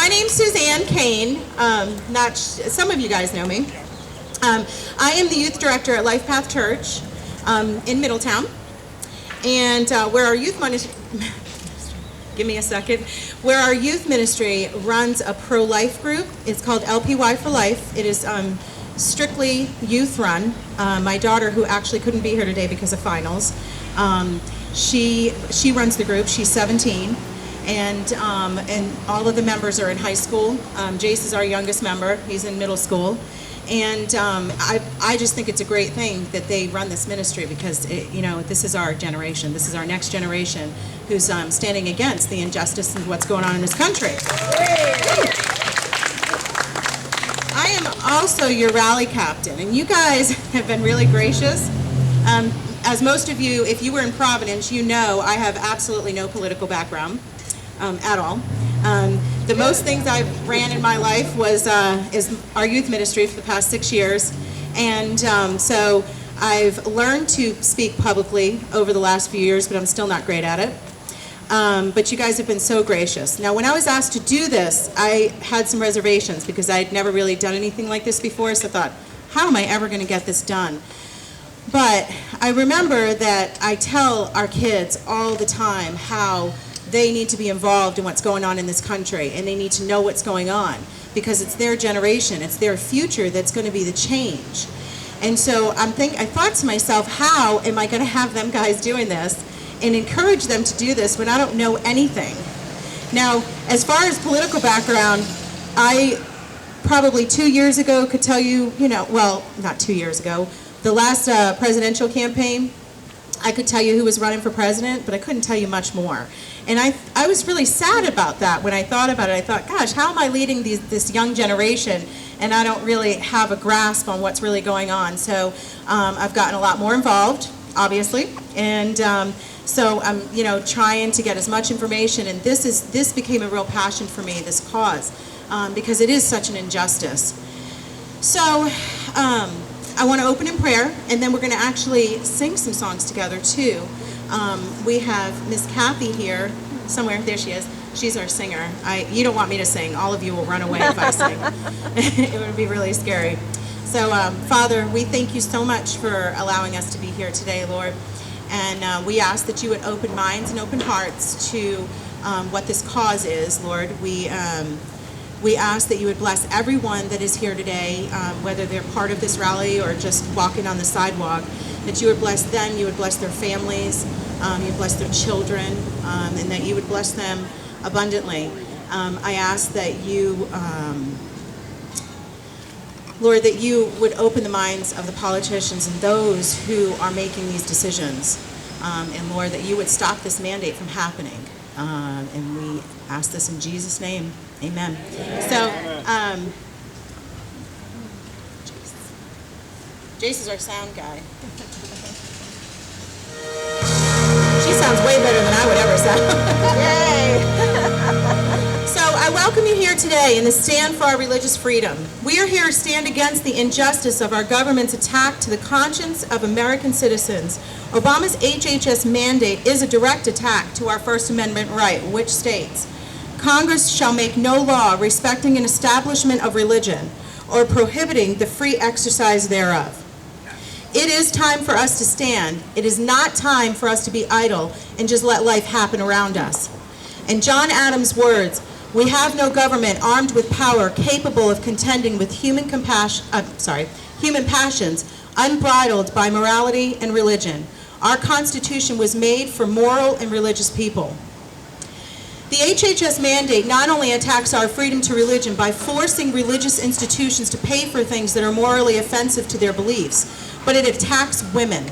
My name's Suzanne Kane. Some of you guys know me. I am the youth director at Life Path Church in Middletown, and where our youth ministry, give me a second, where our youth ministry runs a pro-life group. It's called LPY for Life. It is strictly youth run. My daughter, who actually couldn't be here today because of finals, she runs the group. She's 17. And all of the members are in high school. Jace is our youngest member. He's in middle school. And I just think it's a great thing that they run this ministry because, this is our generation. This is our next generation who's standing against the injustice and what's going on in this country. I am also your rally captain, and you guys have been really gracious. As most of you, if you were in Providence, you know I have absolutely no political background. At all. The most things I've ran in my life is our youth ministry for the past 6 years, and so I've learned to speak publicly over the last few years, but I'm still not great at it. But you guys have been so gracious. Now, when I was asked to do this, I had some reservations because I'd never really done anything like this before, so I thought, how am I ever going to get this done? But I remember that I tell our kids all the time how they need to be involved in what's going on in this country, and they need to know what's going on because it's their generation, it's their future that's going to be the change. And so I thought to myself, how am I going to have them guys doing this and encourage them to do this when I don't know anything? Now, as far as political background, I probably 2 years ago could tell you, well, not 2 years ago, the last presidential campaign, I could tell you who was running for president, but I couldn't tell you much more. And I was really sad about that when I thought about it. I thought, gosh, how am I leading this young generation and I don't really have a grasp on what's really going on? So I've gotten a lot more involved, obviously, and so I'm trying to get as much information. And this became a real passion for me, this cause, because it is such an injustice. So I want to open in prayer, and then we're going to actually sing some songs together too. We have Miss Kathy here somewhere. There she is. She's our singer. You don't want me to sing. All of you will run away if I sing. It would be really scary. So, Father, we thank you so much for allowing us to be here today, Lord. And we ask that you would open minds and open hearts to what this cause is, Lord. We ask that you would bless everyone that is here today, whether they're part of this rally or just walking on the sidewalk, that you would bless them, you would bless their families, you would bless their children, and that you would bless them abundantly. I ask that you, Lord, that you would open the minds of the politicians and those who are making these decisions, and Lord, that you would stop this mandate from happening. And we ask this in Jesus' name. Amen. So, Jace is our sound guy. She sounds way better than I would ever sound. Yay! So I welcome you here today in the Stand for Our Religious Freedom. We are here to stand against the injustice of our government's attack to the conscience of American citizens. Obama's HHS mandate is a direct attack to our First Amendment right, which states, Congress shall make no law respecting an establishment of religion or prohibiting the free exercise thereof. It is time for us to stand. It is not time for us to be idle and just let life happen around us. In John Adams' words, we have no government armed with power capable of contending with human passions unbridled by morality and religion. Our Constitution was made for moral and religious people. The HHS mandate not only attacks our freedom to religion by forcing religious institutions to pay for things that are morally offensive to their beliefs, but it attacks women.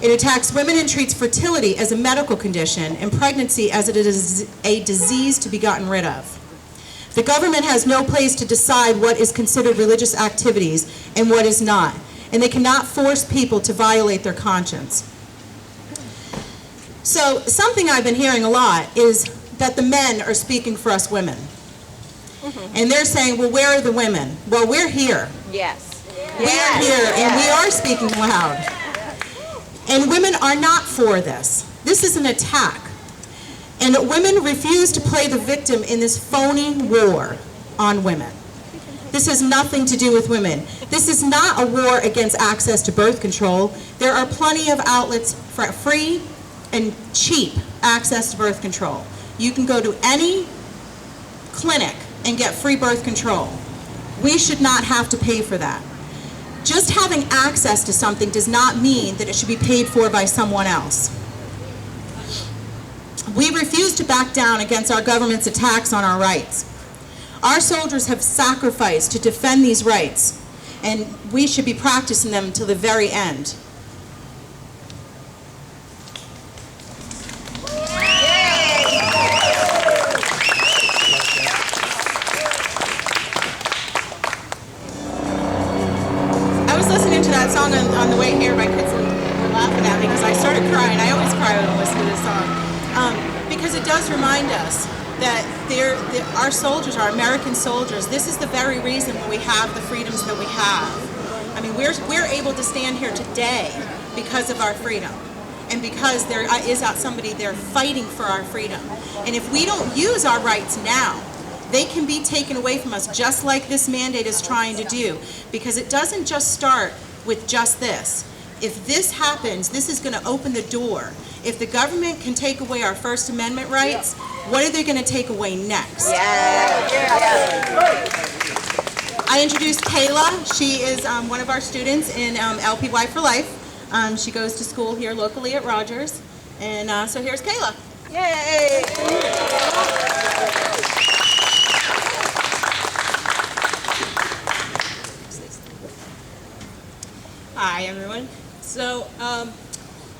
It attacks women and treats fertility as a medical condition and pregnancy as it is a disease to be gotten rid of. The government has no place to decide what is considered religious activities and what is not, and they cannot force people to violate their conscience. So something I've been hearing a lot is that the men are speaking for us women. And they're saying, well, where are the women? Well, we're here. Yes. We are here, and we are speaking loud. And women are not for this. This is an attack. And women refuse to play the victim in this phony war on women. This has nothing to do with women. This is not a war against access to birth control. There are plenty of outlets for free and cheap access to birth control. You can go to any clinic and get free birth control. We should not have to pay for that. Just having access to something does not mean that it should be paid for by someone else. We refuse to back down against our government's attacks on our rights. Our soldiers have sacrificed to defend these rights, and we should be practicing them until the very end. I was listening to that song on the way here. My kids were laughing at me because I started crying. I always cry when I listen to this song. Because it does remind us that our soldiers, our American soldiers, this is the very reason why we have the freedoms that we have. I mean, we're able to stand here today because of our freedom, and because there is somebody there fighting for our freedom. And if we don't use our rights now, they can be taken away from us, just like this mandate is trying to do, because it doesn't just start with just this. If this happens, this is going to open the door. If the government can take away our First Amendment rights, what are they going to take away next? I introduced Kayla. She is one of our students in LPY for Life. She goes to school here locally at Rogers. And so here's Kayla. Yay! Hi, everyone. So,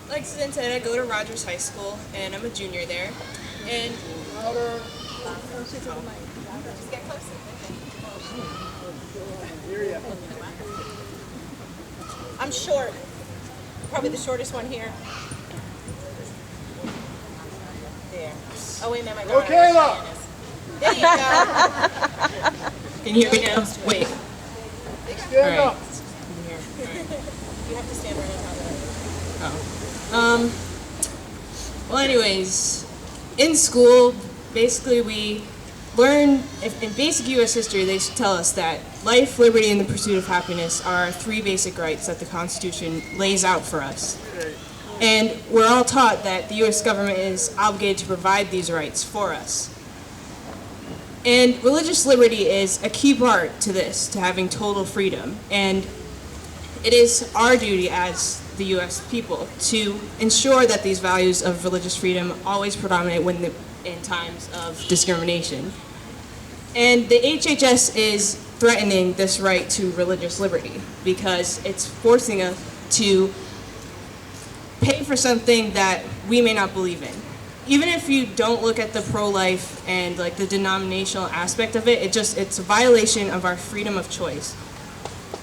like Suzanne said, I go to Rogers High School, and I'm a junior there. And I'm short. Probably the shortest one here. There. Oh, wait a minute, my daughter. Kayla! There you go. can you hear me now? Wait. Stand up. You have to stand right on top of it. Well, anyways, in school, basically we learn, in basic U.S. history, they tell us that life, liberty, and the pursuit of happiness are 3 basic rights that the Constitution lays out for us. And we're all taught that the U.S. government is obligated to provide these rights for us. And religious liberty is a key part to this, to having total freedom. And it is our duty as the U.S. people to ensure that these values of religious freedom always predominate in times of discrimination. And the HHS is threatening this right to religious liberty because it's forcing us to pay for something that we may not believe in. Even if you don't look at the pro-life and like the denominational aspect of it, it's a violation of our freedom of choice.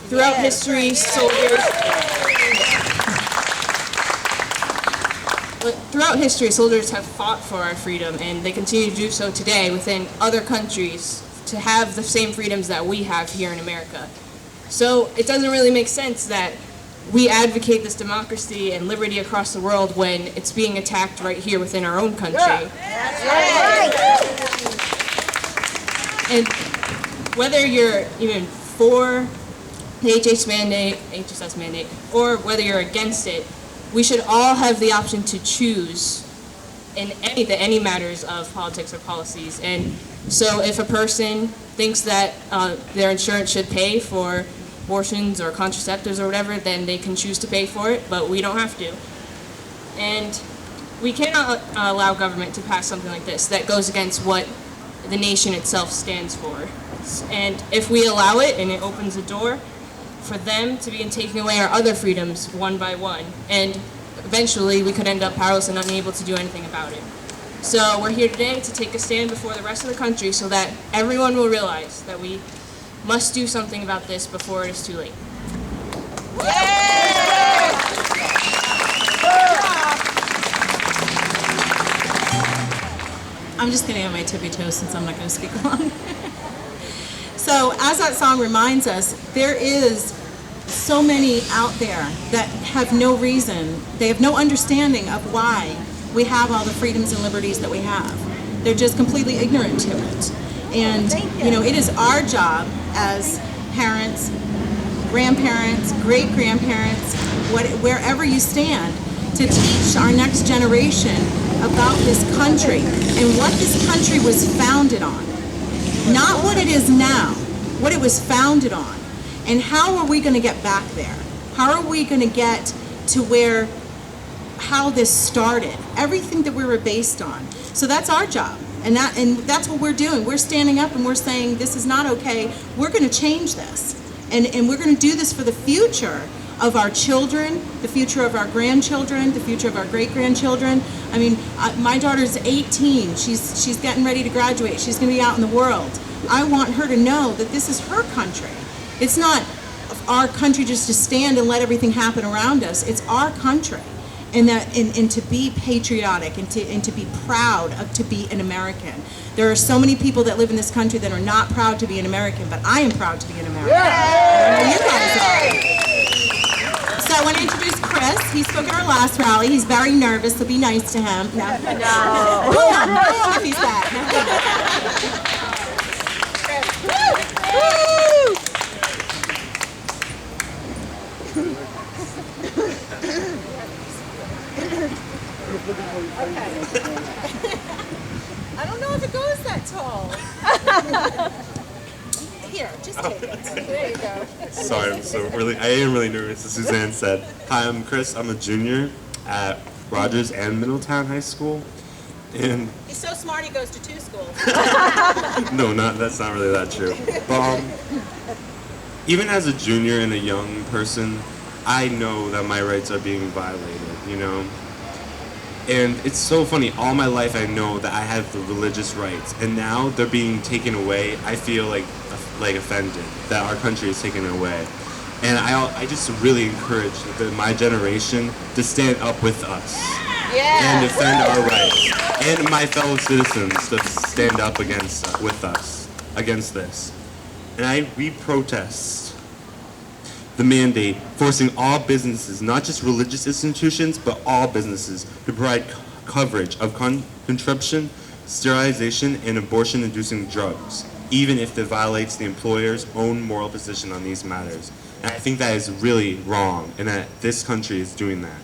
Throughout history, soldiers have fought for our freedom, and they continue to do so today within other countries to have the same freedoms that we have here in America. So it doesn't really make sense that we advocate this democracy and liberty across the world when it's being attacked right here within our own country. And whether you're even for the HHS mandate, or whether you're against it, we should all have the option to choose in any matters of politics or policies. And so if a person thinks that their insurance should pay for abortions or contraceptives or whatever, then they can choose to pay for it, but we don't have to. And we cannot allow government to pass something like this that goes against what the nation itself stands for. And if we allow it, and it opens the door for them to begin taking away our other freedoms one by one, and eventually we could end up powerless and unable to do anything about it. So we're here today to take a stand before the rest of the country so that everyone will realize that we must do something about this before it is too late. I'm just going to get my tippy toes since I'm not going to speak long. So as that song reminds us, there is so many out there that have no reason, they have no understanding of why we have all the freedoms and liberties that we have. They're just completely ignorant to it. And, you know, it is our job as parents, grandparents, great-grandparents, wherever you stand, to teach our next generation about this country and what this country was founded on. Not what it is now, what it was founded on. And how are we going to get back there? How are we going to get to how this started? Everything that we were based on. So that's our job. And that's what we're doing. We're standing up and we're saying, this is not okay. We're going to change this. And we're going to do this for the future of our children, the future of our grandchildren, the future of our great-grandchildren. I mean, my daughter's 18. She's getting ready to graduate. She's going to be out in the world. I want her to know that this is her country. It's not our country just to stand and let everything happen around us. It's our country. And to be patriotic and to be proud to be an American. There are so many people that live in this country that are not proud to be an American, but I am proud to be an American. Yeah. You guys are. So I want to introduce Chris. He spoke at our last rally. He's very nervous, so be nice to him. No. If he's that. I don't know if it goes that tall. Here, just take it. There you go. Sorry, I am really nervous, as Suzanne said. Hi, I'm Chris. I'm a junior at Rogers and Middletown High School. And He's so smart he goes to 2 schools. no, that's not really that true. But even as a junior and a young person, I know that my rights are being violated, you know? And it's so funny, all my life I know that I have the religious rights, and now they're being taken away. I feel like offended that our country is taken away. And I just really encourage my generation to stand up with us and defend our rights. And my fellow citizens to stand up with us against this. And we protest the mandate forcing all businesses, not just religious institutions, but all businesses, to provide coverage of contraception, sterilization, and abortion-inducing drugs, even if it violates the employer's own moral position on these matters. And I think that is really wrong, and that this country is doing that.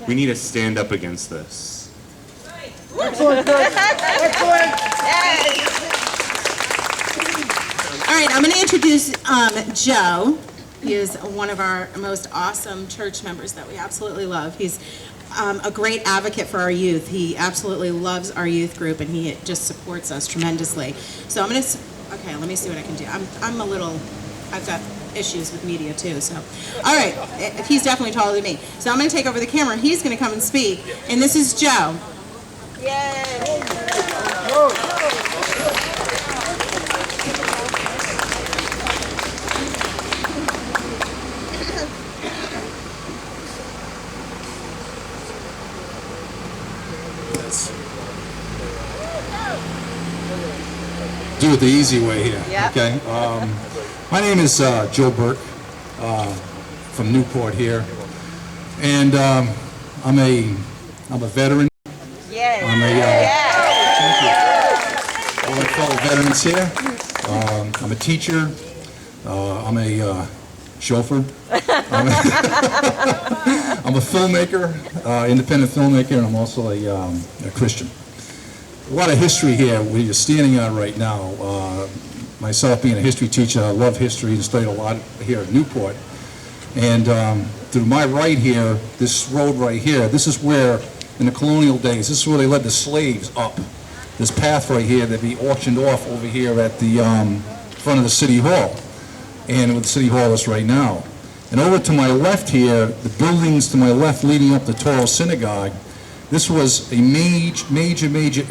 We need to stand up against this. Excellent. Excellent. All right, I'm going to introduce Joe. He is one of our most awesome church members that we absolutely love. He's a great advocate for our youth. He absolutely loves our youth group, and he just supports us tremendously. So I'm going to, okay, let me see what I can do. I've got issues with media too, so. All right, he's definitely taller than me. So I'm going to take over the camera. He's going to come and speak, and this is Joe. Yay! Do it the easy way here. Yep. Okay. My name is Joe Burke from Newport here, and I'm a veteran. Yay! I'm a thank you. All my fellow veterans here. I'm a teacher. I'm a chauffeur. I'm a filmmaker, independent filmmaker, and I'm also a Christian. A lot of history here where you're standing on right now. Myself being a history teacher, I love history and studied a lot here at Newport. And through my right here, this road right here, this is where, in the colonial days, this is where they led the slaves up. This path right here that be auctioned off over here at the front of the City Hall. And with the City Hall is right now. And over to my left here, the buildings to my left leading up to Toro Synagogue, this was a major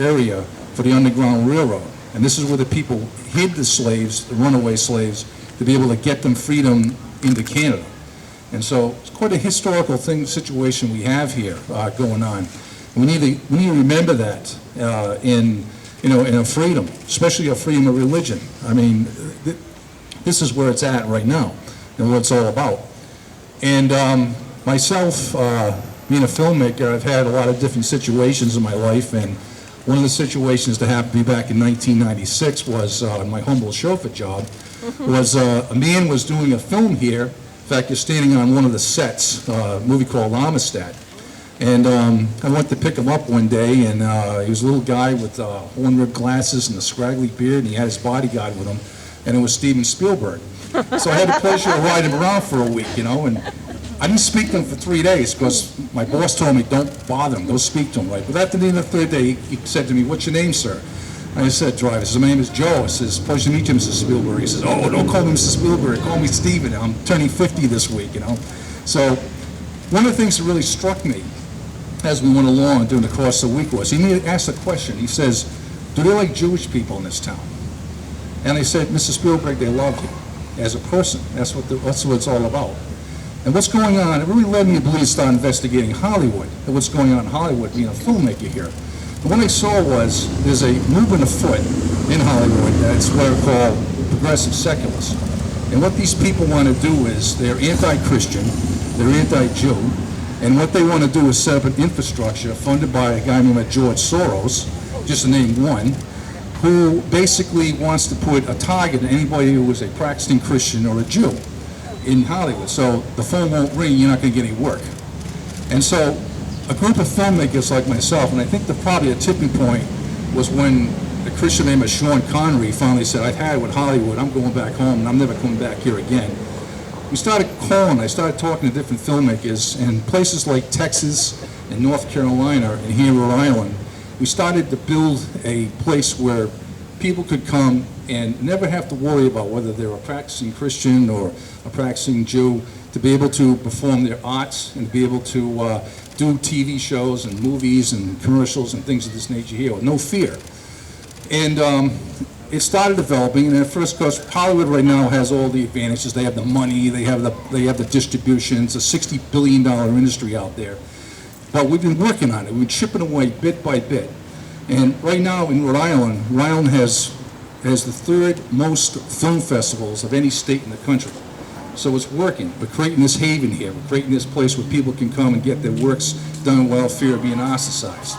area for the Underground Railroad. And this is where the people hid the slaves, the runaway slaves, to be able to get them freedom into Canada. And so it's quite a historical situation we have here going on. And we need to remember that in a freedom, especially a freedom of religion. I mean, this is where it's at right now and what it's all about. And myself, being a filmmaker, I've had a lot of different situations in my life, and one of the situations that happened to me back in 1996 was my humble chauffeur job. Was a man was doing a film here. In fact, you're standing on one of the sets, a movie called Amistad. And I went to pick him up one day, and he was a little guy with horn-rimmed glasses and a scraggly beard, and he had his bodyguard with him, and it was Steven Spielberg. So I had the pleasure of riding him around for a week, you know, and I didn't speak to him for 3 days because my boss told me, don't bother him, don't speak to him, right? But after the end of the third day, he said to me, "What's your name, sir?" I said, "Driver." He says, "My name is Joe." I says, "Pleasure to meet you, Mr. Spielberg." He says, "Oh, don't call me Mr. Spielberg, call me Steven. I'm turning 50 this week, you know." So one of the things that really struck me as we went along during the course of the week was, he asked a question. He says, "Do they like Jewish people in this town?" And I said, "Mr. Spielberg, they love you as a person. That's what it's all about." And what's going on, it really led me to believe, start investigating Hollywood, and what's going on in Hollywood, being a filmmaker here. And what I saw was, there's a movement afoot in Hollywood that's what are called progressive secularists. And what these people want to do is, they're anti-Christian, they're anti-Jew, and what they want to do is set up an infrastructure funded by a guy named George Soros, just to name one, who basically wants to put a target on anybody who is a practicing Christian or a Jew in Hollywood. So the phone won't ring, you're not going to get any work. And so a group of filmmakers like myself, and I think probably a tipping point was when a Christian named Sean Connery finally said, "I've had it with Hollywood, I'm going back home, and I'm never coming back here again." We started calling, I started talking to different filmmakers, and places like Texas and North Carolina and here in Rhode Island, we started to build a place where people could come and never have to worry about whether they're a practicing Christian or a practicing Jew, to be able to perform their arts and to be able to do TV shows and movies and commercials and things of this nature here with no fear. And it started developing, and at first, of course, Hollywood right now has all the advantages. They have the money, they have the distribution. It's a $60 billion industry out there. But we've been working on it. We've been chipping away bit by bit. And right now in Rhode Island has the third most film festivals of any state in the country. So it's working. We're creating this haven here. We're creating this place where people can come and get their works done without fear of being ostracized.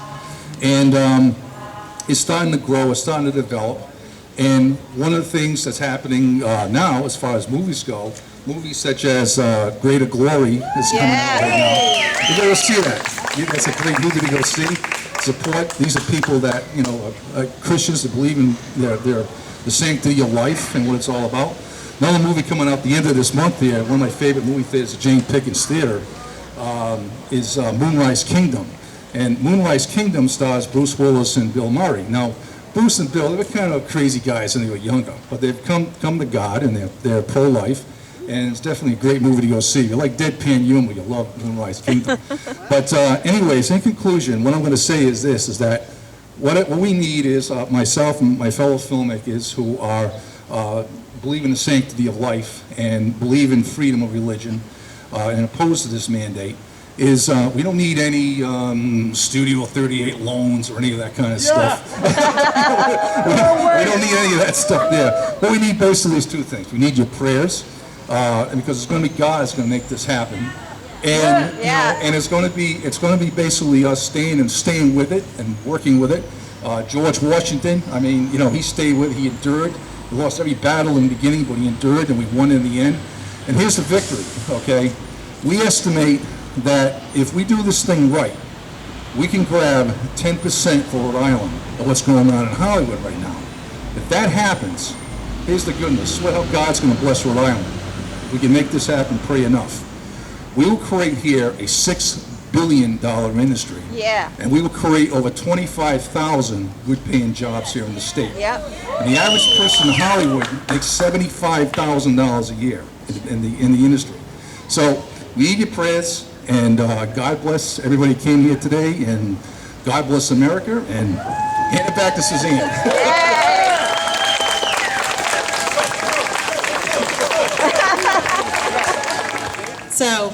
And it's starting to grow, it's starting to develop. And one of the things that's happening now, as far as movies go, movies such as Greater Glory is coming out right now. You gotta see that. That's a great movie to go see. Support. These are people that, you know, are Christians that believe in the sanctity of life and what it's all about. Another movie coming out the end of this month here, one of my favorite movie theaters, Jane Pickens Theater, is Moonrise Kingdom. And Moonrise Kingdom stars Bruce Willis and Bill Murray. Now, Bruce and Bill, they were kind of crazy guys when they were younger, but they've come to God, and they're pro-life, and it's definitely a great movie to go see. If you like deadpan humor, you'll love Moonrise Kingdom. But anyways, in conclusion, what I'm going to say is this, is that what we need is myself and my fellow filmmakers who are believe in the sanctity of life and believe in freedom of religion and opposed to this mandate, is we don't need any Studio 38 loans or any of that kind of stuff. We don't need any of that stuff there. What we need basically is two things. We need your prayers, and because it's going to be God that's going to make this happen. And you know, and it's going to be basically us staying with it and working with it. George Washington, I mean, you know, he stayed with it, he endured. He lost every battle in the beginning, but he endured, and we won in the end. And here's the victory, okay? We estimate that if we do this thing right, we can grab 10% for Rhode Island of what's going on in Hollywood right now. If that happens, here's the goodness. This is how God's going to bless Rhode Island. We can make this happen, pray enough. We will create here a $6 billion industry. Yeah. And we will create over 25,000 good-paying jobs here in the state. Yep. And the average person in Hollywood makes $75,000 a year in the industry. So we need your prayers, and God bless everybody who came here today, and God bless America, and hand it back to Suzanne. So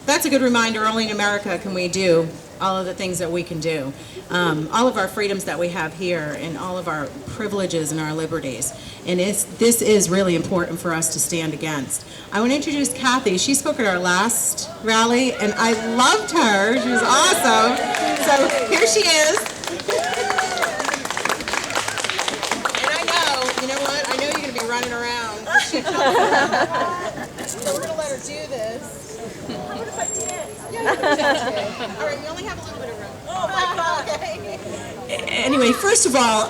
that's a good reminder. Only in America can we do all of the things that we can do. All of our freedoms that we have here, and all of our privileges and our liberties. And this is really important for us to stand against. I want to introduce Kathy. She spoke at our last rally, and I loved her. She was awesome. So here she is. And I know, you know what? I know you're going to be running around. So we're going to let her do this. What if I did? Yeah, you can just do. All right, we only have a little bit of room. Oh my God. Okay. Anyway, first of all,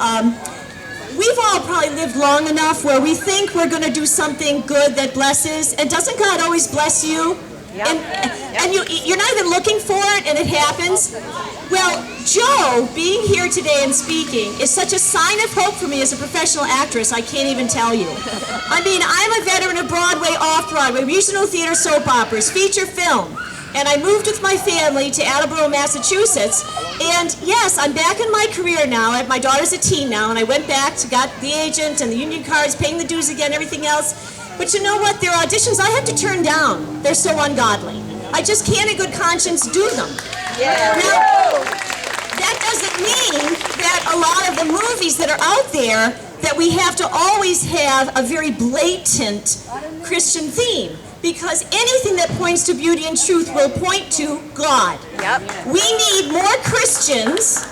we've all probably lived long enough where we think we're going to do something good that blesses, and doesn't God always bless you? Yep. And you're not even looking for it, and it happens. Well, Joe being here today and speaking is such a sign of hope for me as a professional actress, I can't even tell you. I mean, I'm a veteran of Broadway, off-Broadway, regional theater soap operas, feature film. And I moved with my family to Attleboro, Massachusetts. And yes, I'm back in my career now. My daughter's a teen now, and I went back to got the agent and the union cards, paying the dues again, everything else. But you know what? There are auditions I have to turn down. They're so ungodly. I just can't in good conscience do them. Yeah. Now, that doesn't mean that a lot of the movies that are out there that we have to always have a very blatant Christian theme. Because anything that points to beauty and truth will point to God. Yep. We need more Christians,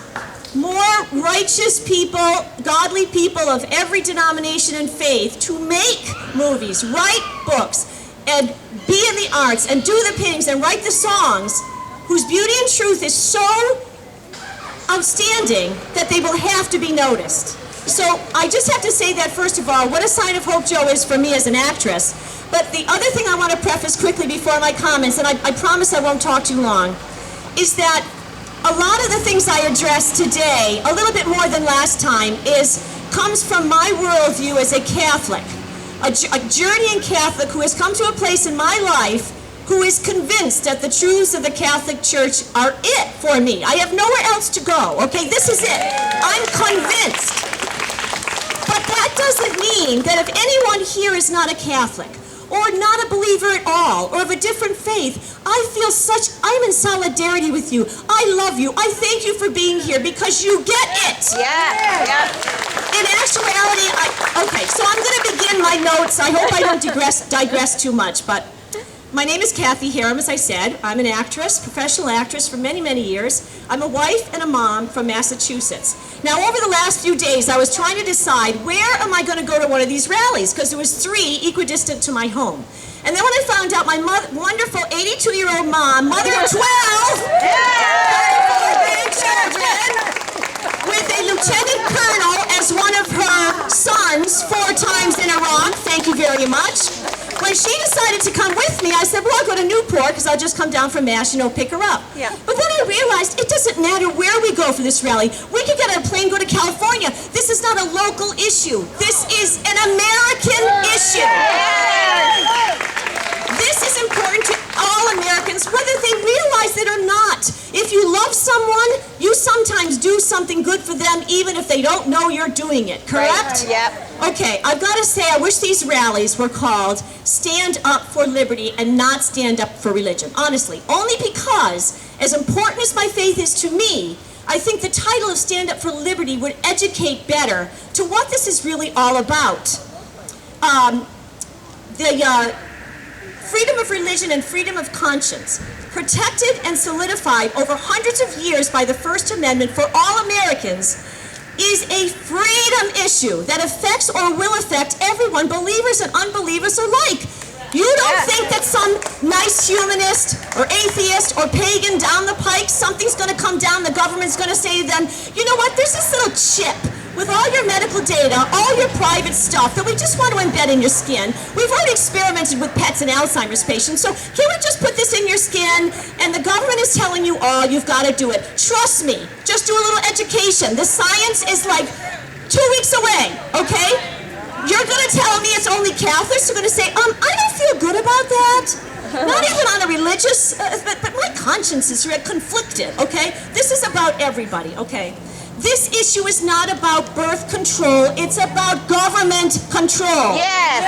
more righteous people, godly people of every denomination and faith to make movies, write books, and be in the arts, and do the paintings, and write the songs, whose beauty and truth is so outstanding that they will have to be noticed. So I just have to say that, first of all, what a sign of hope Joe is for me as an actress. But the other thing I want to preface quickly before my comments, and I promise I won't talk too long, is that a lot of the things I address today, a little bit more than last time, comes from my worldview as a Catholic, a journeying Catholic who has come to a place in my life who is convinced that the truths of the Catholic Church are it for me. I have nowhere else to go, okay? This is it. I'm convinced. But that doesn't mean that if anyone here is not a Catholic, or not a believer at all, or of a different faith, I'm in solidarity with you. I love you. I thank you for being here because you get it. Yeah. In actuality, okay, so I'm going to begin my notes. I hope I don't digress too much, but my name is Kathy Harum, as I said. I'm an actress, professional actress for many, many years. I'm a wife and a mom from Massachusetts. Now, over the last few days, I was trying to decide where am I going to go to one of these rallies, because there was 3 equidistant to my home. And then when I found out my wonderful 82-year-old mom, mother of 12, grandchildren, with a lieutenant colonel as one of her sons 4 times in Iraq, thank you very much. When she decided to come with me, I said, well, I'll go to Newport because I'll just come down from Mass, pick her up. Yeah. But then I realized it doesn't matter where we go for this rally. We could get on a plane, go to California. This is not a local issue. This is an American issue. This is important to all Americans, whether they realize it or not. If you love someone, you sometimes do something good for them, even if they don't know you're doing it, correct? Right. Yep. Okay, I've got to say, I wish these rallies were called Stand Up for Liberty and not Stand Up for Religion, honestly. Only because, as important as my faith is to me, I think the title of Stand Up for Liberty would educate better to what this is really all about. Freedom of religion and freedom of conscience, protected and solidified over hundreds of years by the First Amendment for all Americans, is a freedom issue that affects or will affect everyone, believers and unbelievers alike. You don't think that some nice humanist or atheist or pagan down the pike, something's going to come down, the government's going to say to them, you know what, there's this little chip with all your medical data, all your private stuff that we just want to embed in your skin. We've already experimented with pets and Alzheimer's patients, so can we just put this in your skin? And the government is telling you, oh, you've got to do it. Trust me, just do a little education. The science is like 2 weeks away, okay? You're going to tell me it's only Catholics who are going to say, I don't feel good about that. Not even on a religious, but my conscience is conflicted, okay? This is about everybody, okay? This issue is not about birth control, it's about government control. Yes.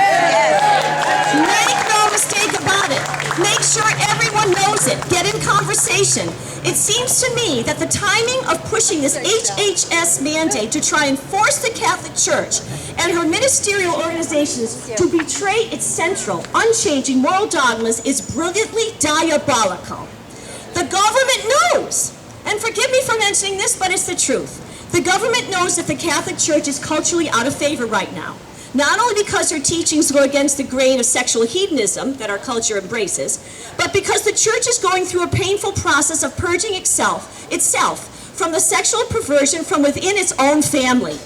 Make no mistake about it. Make sure everyone knows it. Get in conversation. It seems to me that the timing of pushing this HHS mandate to try and force the Catholic Church and her ministerial organizations to betray its central, unchanging moral dogmas is brilliantly diabolical. The government knows, and forgive me for mentioning this, but it's the truth. The government knows that the Catholic Church is culturally out of favor right now. Not only because her teachings go against the grain of sexual hedonism that our culture embraces, but because the church is going through a painful process of purging itself from the sexual perversion from within its own family.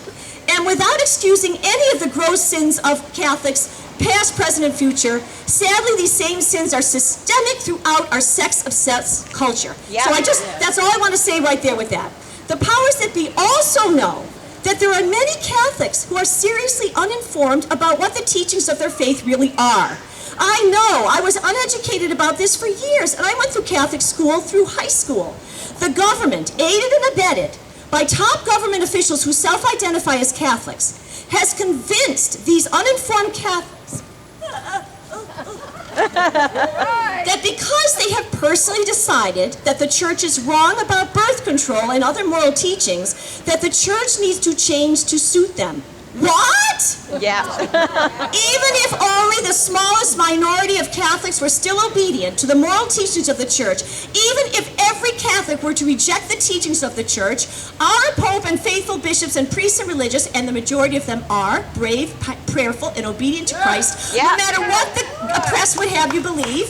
And without excusing any of the gross sins of Catholics, past, present, and future, sadly these same sins are systemic throughout our sex-obsessed culture. Yeah. So that's all I want to say right there with that. The powers that be also know that there are many Catholics who are seriously uninformed about what the teachings of their faith really are. I know, I was uneducated about this for years, and I went through Catholic school through high school. The government, aided and abetted by top government officials who self-identify as Catholics, has convinced these uninformed Catholics that because they have personally decided that the church is wrong about birth control and other moral teachings, that the church needs to change to suit them. What? Yeah. Even if only the smallest minority of Catholics were still obedient to the moral teachings of the church, even if every Catholic were to reject the teachings of the church, our Pope and faithful bishops and priests and religious, and the majority of them are brave, prayerful, and obedient to Christ, no matter what the press would have you believe,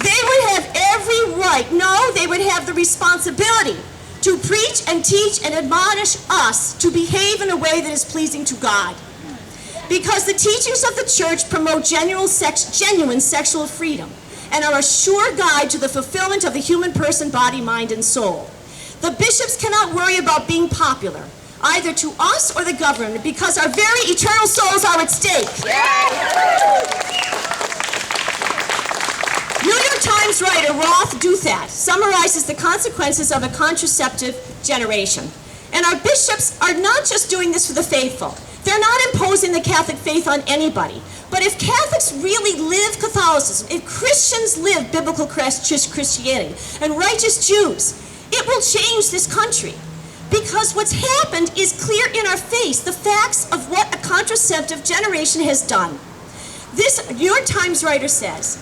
they would have every right, no, they would have the responsibility to preach and teach and admonish us to behave in a way that is pleasing to God. Because the teachings of the church promote genuine sexual freedom and are a sure guide to the fulfillment of the human person, body, mind, and soul. The bishops cannot worry about being popular, either to us or the government, because our very eternal souls are at stake. New York Times writer Roth Douthat summarizes the consequences of a contraceptive generation. And our bishops are not just doing this for the faithful. They're not imposing the Catholic faith on anybody. But if Catholics really live Catholicism, if Christians live biblical Christianity and righteous Jews, it will change this country. Because what's happened is clear in our face, the facts of what a contraceptive generation has done. This New York Times writer says,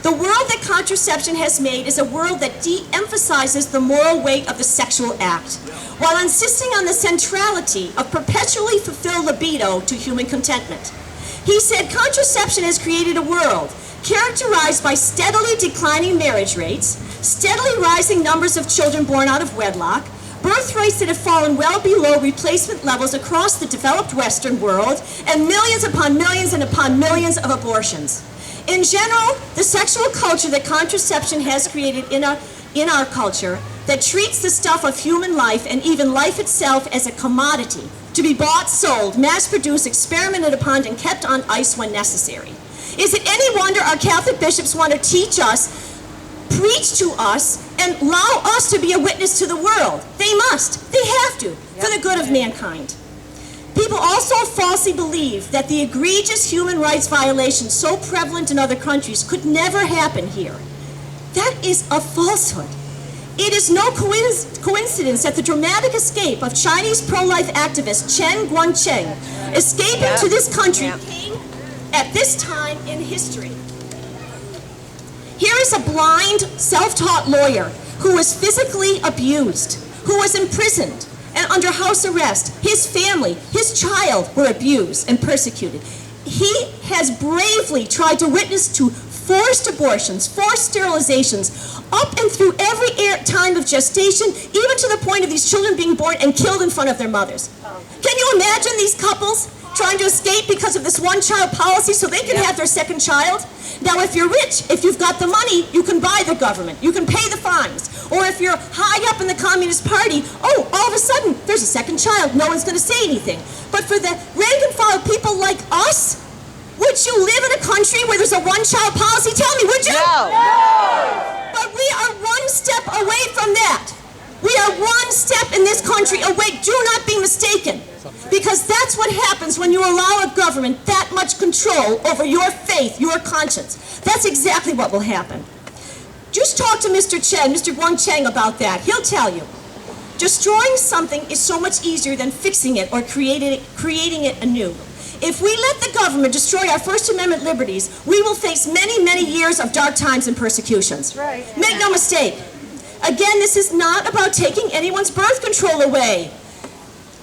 the world that contraception has made is a world that de-emphasizes the moral weight of the sexual act, while insisting on the centrality of perpetually fulfilled libido to human contentment. He said contraception has created a world characterized by steadily declining marriage rates, steadily rising numbers of children born out of wedlock, birth rates that have fallen well below replacement levels across the developed Western world, and millions upon millions and upon millions of abortions. In general, the sexual culture that contraception has created in our culture that treats the stuff of human life and even life itself as a commodity to be bought, sold, mass-produced, experimented upon, and kept on ice when necessary. Is it any wonder our Catholic bishops want to teach us, preach to us, and allow us to be a witness to the world? They must. They have to, for the good of mankind. People also falsely believe that the egregious human rights violations so prevalent in other countries could never happen here. That is a falsehood. It is no coincidence that the dramatic escape of Chinese pro-life activist Chen Guangcheng escaping to this country came at this time in history. Here is a blind, self-taught lawyer who was physically abused, who was imprisoned, and under house arrest. His family, his child were abused and persecuted. He has bravely tried to witness to forced abortions, forced sterilizations, up and through every time of gestation, even to the point of these children being born and killed in front of their mothers. Can you imagine these couples trying to escape because of this one-child policy so they can have their second child? Now, if you're rich, if you've got the money, you can buy the government. You can pay the fines. Or if you're high up in the Communist Party, oh, all of a sudden, there's a second child. No one's going to say anything. But for the rank-and-file people like us, would you live in a country where there's a one-child policy? Tell me, would you? No. But we are one step away from that. We are one step in this country away. Do not be mistaken. Because that's what happens when you allow a government that much control over your faith, your conscience. That's exactly what will happen. Just talk to Mr. Chen, Mr. Guang Cheng about that. He'll tell you. Destroying something is so much easier than fixing it or creating it anew. If we let the government destroy our First Amendment liberties, we will face many, many years of dark times and persecutions. Right. Make no mistake. Again, this is not about taking anyone's birth control away.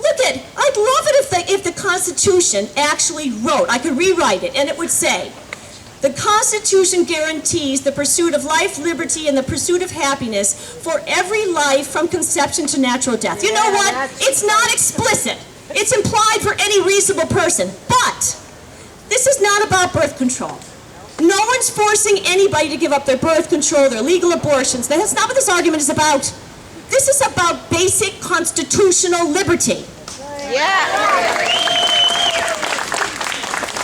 Look at, I'd love it if the Constitution actually wrote, I could rewrite it, and it would say, the Constitution guarantees the pursuit of life, liberty, and the pursuit of happiness for every life from conception to natural death. You know what? It's not explicit. It's implied for any reasonable person. But this is not about birth control. No one's forcing anybody to give up their birth control, their legal abortions. That's not what this argument is about. This is about basic constitutional liberty.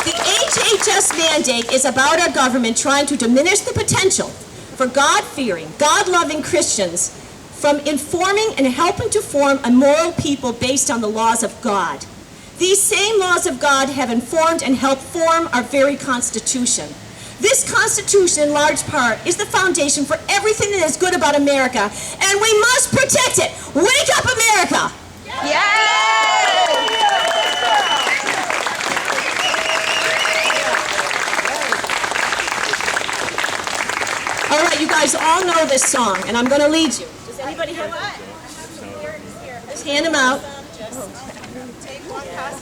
The HHS mandate is about our government trying to diminish the potential for God-fearing, God-loving Christians from informing and helping to form a moral people based on the laws of God. These same laws of God have informed and helped form our very Constitution. This Constitution, in large part, is the foundation for everything that is good about America, and we must protect it. Wake up, America! All right, you guys all know this song, and I'm going to lead you. Does anybody have it? Just hand them out.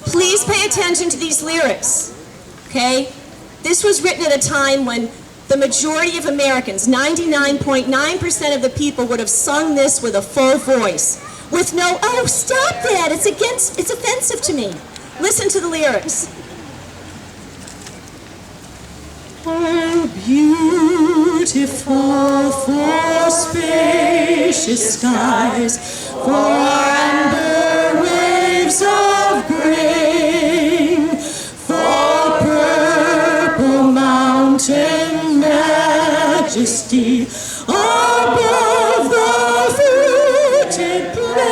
Please pay attention to these lyrics, okay? This was written at a time when the majority of Americans, 99.9% of the people, would have sung this with a full voice, with no, oh, stop that, it's offensive to me. Listen to the lyrics. Oh, beautiful for spacious skies, for amber waves of grain, for purple mountain majesty above the fruited plain.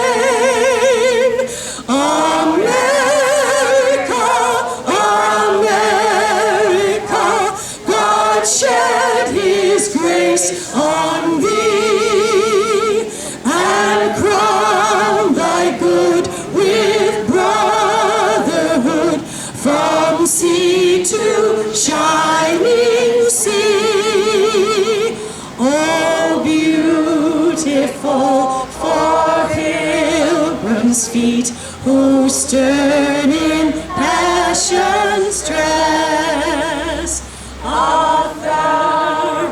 Shed his grace on thee, and crown thy good with brotherhood, from sea to shining sea. Oh, beautiful for pilgrims' feet, who stern in passion's stress, a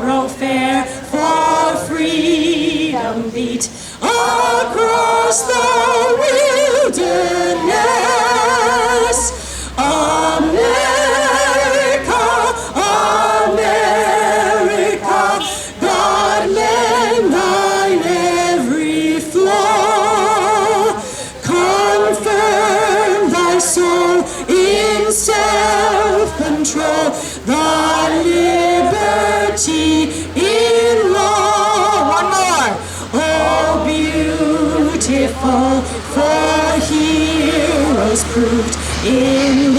thoroughfare for freedom beat across the wilderness. America, America, God lend thine every flaw, confirm thy soul in self-control, the liberty in law. One more. Oh, beautiful for heroes proved in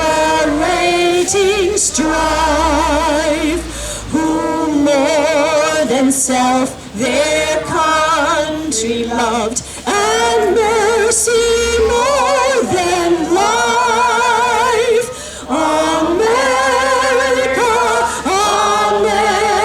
liberating strife, who more than self their country loved, and mercy more than life. America,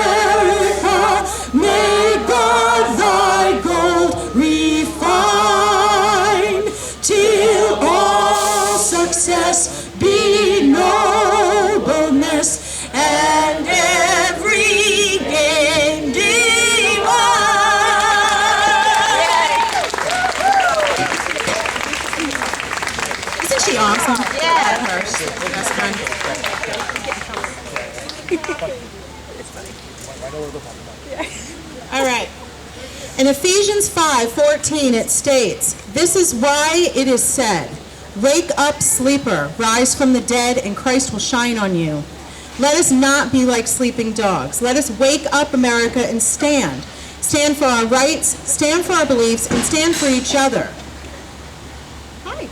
America, may God thy gold refine, till all success be nobleness, and every gain divine. Isn't she awesome? Yeah. Her. That's fun. All right. In Ephesians 5:14 it states, "This is why it is said, 'Wake up, sleeper, rise from the dead, and Christ will shine on you.' Let us not be like sleeping dogs. Let us wake up, America, and stand. Stand for our rights, stand for our beliefs, and stand for each other." Hi.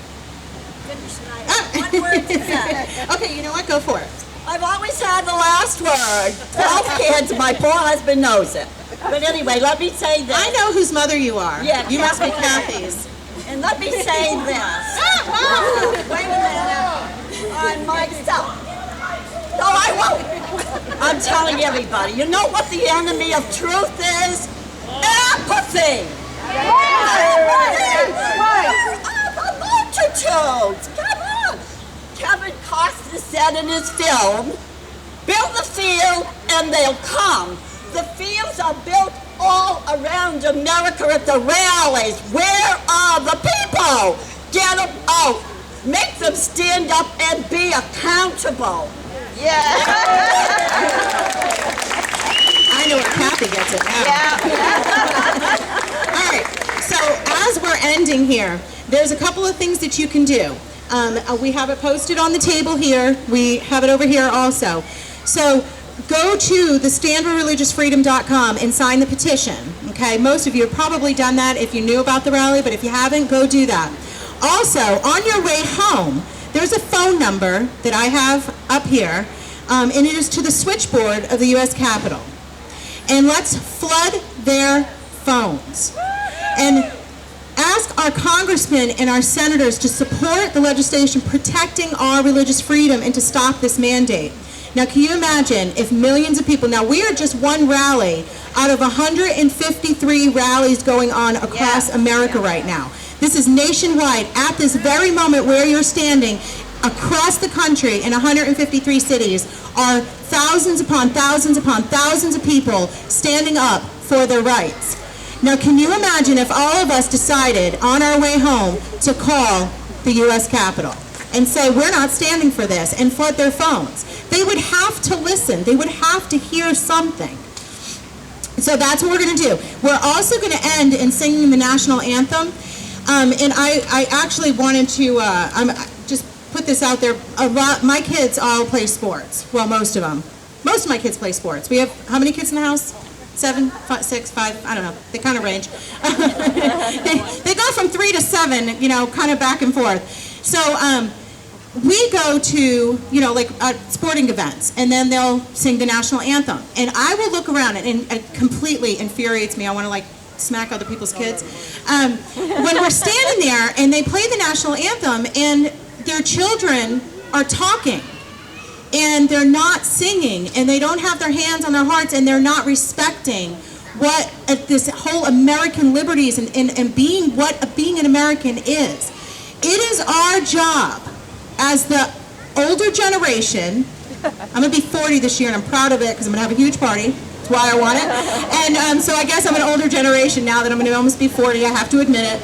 One word to that. Okay, you know what? Go for it. I've always had the last word. 12 kids, my poor husband knows it. But anyway, let me say this. I know whose mother you are. Yeah, You must be Kathy. Kathy's. And let me say this. Wait a minute. On myself. No, I won't. I'm telling everybody. You know what the enemy of truth is? Apathy. Multitudes. Come on. Kevin Costner said in his film, build the field and they'll come. The fields are built all around America at the rallies. Where are the people? Get them out. Make them stand up and be accountable. Yeah. I know where Kathy gets it now. All right, so as we're ending here, there's a couple of things that you can do. We have it posted on the table here. We have it over here also. So go to the standforreligiousfreedom.com and sign the petition. Okay, most of you have probably done that if you knew about the rally, but if you haven't, go do that. Also, on your way home, there's a phone number that I have up here, and it is to the switchboard of the U.S. Capitol. And let's flood their phones. And ask our congressmen and our senators to support the legislation protecting our religious freedom and to stop this mandate. Now, can you imagine if millions of people, now we are just one rally out of 153 rallies going on across America right now. This is nationwide. At this very moment where you're standing, across the country in 153 cities are thousands upon thousands upon thousands of people standing up for their rights. Now, can you imagine if all of us decided on our way home to call the U.S. Capitol and say, we're not standing for this, and flood their phones? They would have to listen. They would have to hear something. So that's what we're going to do. We're also going to end in singing the national anthem. And I actually wanted to just put this out there. My kids all play sports. Well, most of them. Most of my kids play sports. We have, how many kids in the house? 7, 5, 6, 5, I don't know. They kind of range. they go from 3 to 7, you know, kind of back and forth. So we go to, you know, like sporting events, and then they'll sing the national anthem. And I will look around, and it completely infuriates me. I want to, like, smack other people's kids. When we're standing there, and they play the national anthem, and their children are talking, and they're not singing, and they don't have their hands on their hearts, and they're not respecting what this whole American liberties and being what being an American is. It is our job as the older generation. I'm going to be 40 this year, and I'm proud of it because I'm going to have a huge party. That's why I want it. And so I guess I'm an older generation now that I'm going to almost be 40. I have to admit it.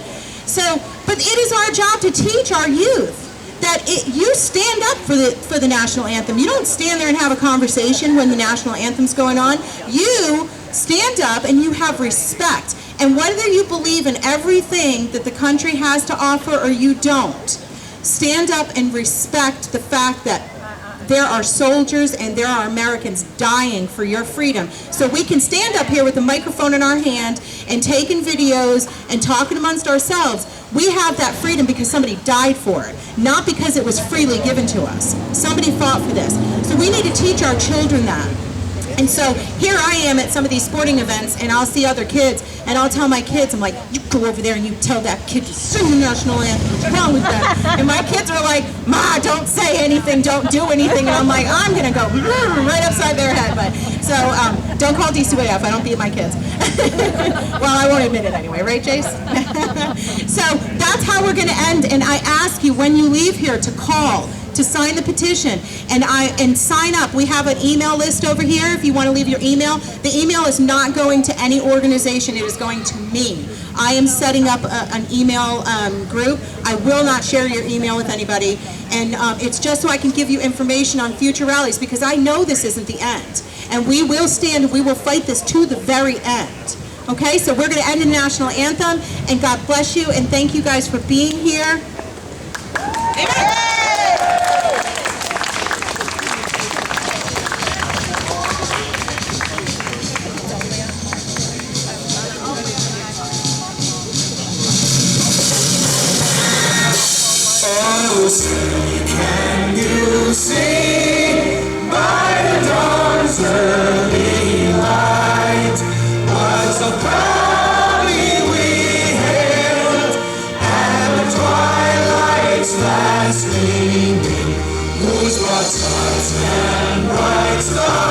So, but it is our job to teach our youth that you stand up for the national anthem. You don't stand there and have a conversation when the national anthem's going on. You stand up and you have respect. And whether you believe in everything that the country has to offer or you don't, stand up and respect the fact that there are soldiers and there are Americans dying for your freedom. So we can stand up here with a microphone in our hand and taking videos and talking amongst ourselves. We have that freedom because somebody died for it, not because it was freely given to us. Somebody fought for this. So we need to teach our children that. And so here I am at some of these sporting events, and I'll see other kids, and I'll tell my kids, I'm like, you go over there and you tell that kid to sing the national anthem. What's wrong with that? And my kids are like, Ma, don't say anything, don't do anything. And I'm like, I'm going to go right upside their head. But so don't call DCYF. I don't beat my kids. Well, I won't admit it anyway, right, Jace? So that's how we're going to end. And I ask you, when you leave here, to call, to sign the petition, and sign up. We have an email list over here if you want to leave your email. The email is not going to any organization, it is going to me. I am setting up an email group. I will not share your email with anybody, and it's just so I can give you information on future rallies, because I know this isn't the end. And we will stand, we will fight this to the very end. Okay, so we're going to end the national anthem, and God bless you, and thank you guys for being here. Amen. Oh, say, can you see by the dawn's early light what stars.